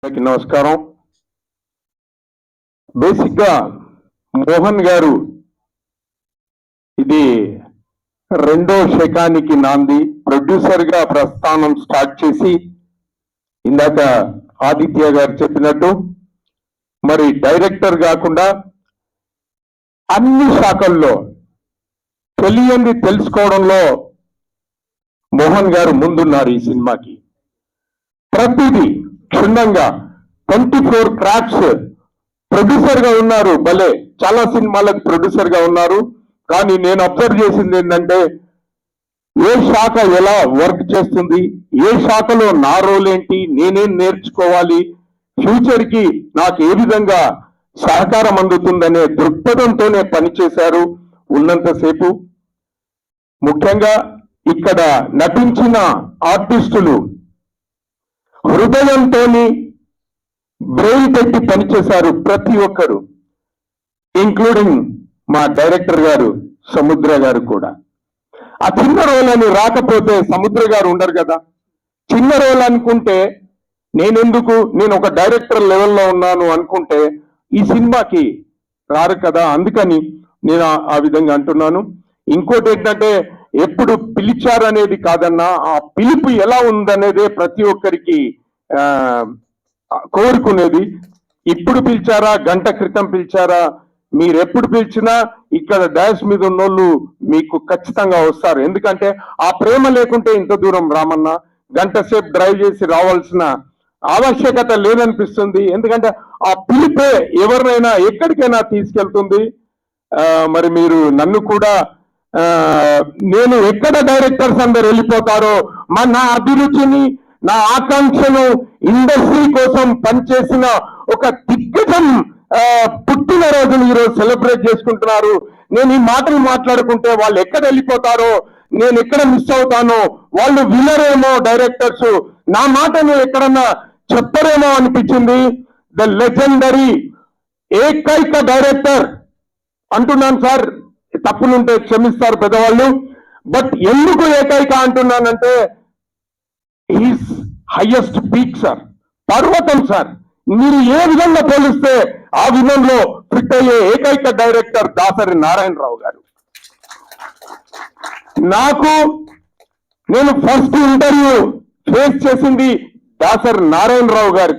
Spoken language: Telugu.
నమస్కారం. బేసిక్ గా మోహన్ గారు ఇది రెండో శకానికి నాంది. ప్రొడ్యూసర్ గా ప్రస్థానం స్టార్ట్ చేసి ఇందాక ఆదిత్య గారు చెప్పినట్టు మరి డైరెక్టర్ కాకుండా అన్ని శాఖల్లో తెలియంది తెలుసుకోవడంలో మోహన్ గారు ముందున్నారు. ఈ సినిమాకి ప్రతిదీ క్షుణ్ణంగా 24 క్రాఫ్ట్స్ ప్రొడ్యూసర్ గా ఉన్నారు. భలే చాలా సినిమాలకు ప్రొడ్యూసర్ గా ఉన్నారు. కానీ నేను అబ్జర్వ్ చేసింది ఏంటంటే ఏ శాఖ ఎలా వర్క్ చేస్తుంది, ఏ శాఖలో నా రోల్ ఏంటి, నేనేం నేర్చుకోవాలి, ఫ్యూచర్ కి నాకు ఏ విధంగా సహకారం అందుతుందనే దృక్పథంతోనే పనిచేశారు ఉన్నంతసేపు. ముఖ్యంగా ఇక్కడ నటించిన ఆర్టిస్టులు హృదయంతో బ్రెయిన్ పెట్టి పనిచేశారు ప్రతి ఒక్కరు, ఇంక్లూడింగ్ మా డైరెక్టర్ గారు సముద్ర గారు కూడా. ఆ చిన్న రోల్ అని రాకపోతే సముద్ర గారు ఉండరు కదా. చిన్న రోల్ అనుకుంటే నేను ఒక డైరెక్టర్ లెవెల్లో ఉన్నాను అనుకుంటే ఈ సినిమాకి రారు కదా. అందుకని నేను ఆ విధంగా అంటున్నాను. ఇంకోటి ఏంటంటే ఎప్పుడు పిలిచారనేది కాదన్నా ఆ పిలుపు ఎలా ఉందనేదే ప్రతి ఒక్కరికి కోరుకునేది. ఇప్పుడు పిలిచారా, గంట క్రితం పిలిచారా, మీరు ఎప్పుడు పిలిచినా ఇక్కడ డాష్ మీద ఉన్నోళ్ళు మీకు ఖచ్చితంగా వస్తారు. ఎందుకంటే ఆ ప్రేమ లేకుంటే ఇంత దూరం రామన్నా, గంట సేపు డ్రైవ్ చేసి రావాల్సిన ఆవశ్యకత లేదనిపిస్తుంది. ఎందుకంటే ఆ పిలిపే ఎవరినైనా ఎక్కడికైనా తీసుకెళ్తుంది. మరి మీరు నన్ను కూడా నేను ఎక్కడ డైరెక్టర్స్ అందరు వెళ్ళిపోతారో నా అభిరుచిని, నా ఆకాంక్షను, ఇండస్ట్రీ కోసం పనిచేసిన ఒక దిగ్గజం పుట్టినరోజును ఈరోజు సెలబ్రేట్ చేసుకుంటున్నారు. నేను ఈ మాటలు మాట్లాడుకుంటే వాళ్ళు ఎక్కడ వెళ్ళిపోతారో, నేను ఎక్కడ మిస్ అవుతానో, వాళ్ళు వినరేమో డైరెక్టర్స్, నా మాటను ఎక్కడన్నా చెప్పరేమో అనిపించింది. ద లెజెండరీ ఏకైక డైరెక్టర్ అంటున్నాను సార్, తప్పులుంటే క్షమిస్తారు పెద్దవాళ్ళు. బట్ ఎందుకు ఏకైక అంటున్నానంటే ఈజ్ హైయెస్ట్ పీక్ సార్, పర్వతం సార్. మీరు ఏ విధంగా పోలిస్తే ఆ విధంలో ఫిట్ అయ్యే ఏకైక డైరెక్టర్ దాసరి నారాయణరావు గారు. నేను ఫస్ట్ ఇంటర్వ్యూ ఫేస్ చేసింది దాసరి నారాయణరావు గారు.